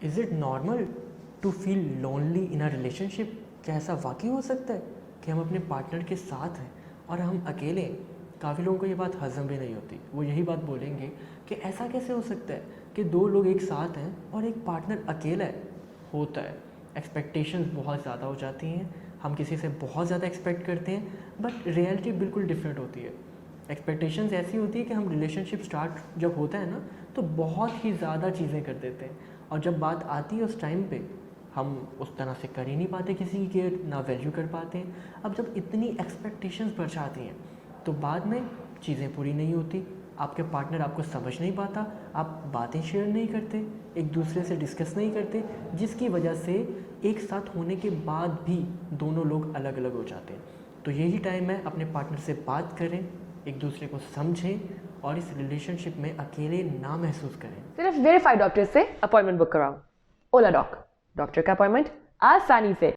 Is it normal to feel lonely in a relationship? क्या ऐसा वाकई हो सकता है कि हम अपने पार्टनर के साथ हैं और हम अकेले हैं? काफ़ी लोगों को ये बात हज़म भी नहीं होती। वो यही बात बोलेंगे कि ऐसा कैसे हो सकता है कि दो लोग एक साथ हैं और एक पार्टनर अकेला है। होता है, एक्सपेक्टेशंस बहुत ज़्यादा हो जाती हैं, हम किसी से बहुत ज़्यादा एक्सपेक्ट करते हैं, बट रियलिटी बिल्कुल डिफरेंट होती है। एक्सपेक्टेशंस ऐसी होती है कि हम रिलेशनशिप स्टार्ट जब होता है ना, तो बहुत ही ज़्यादा चीज़ें कर देते हैं, और जब बात आती है उस टाइम पे हम उस तरह से कर ही नहीं पाते, किसी की केयर ना वैल्यू कर पाते हैं। अब जब इतनी एक्सपेक्टेशंस बढ़ जाती हैं तो बाद में चीज़ें पूरी नहीं होती, आपके पार्टनर आपको समझ नहीं पाता, आप बातें शेयर नहीं करते, एक दूसरे से डिस्कस नहीं करते, जिसकी वजह से एक साथ होने के बाद भी दोनों लोग अलग अलग हो जाते हैं। तो यही टाइम है, अपने पार्टनर से बात करें, एक दूसरे को समझें और इस रिलेशनशिप में अकेले ना महसूस करें। सिर्फ वेरीफाइड डॉक्टर से अपॉइंटमेंट बुक कराओ। ओलाडॉक, डॉक्टर का अपॉइंटमेंट आसानी से।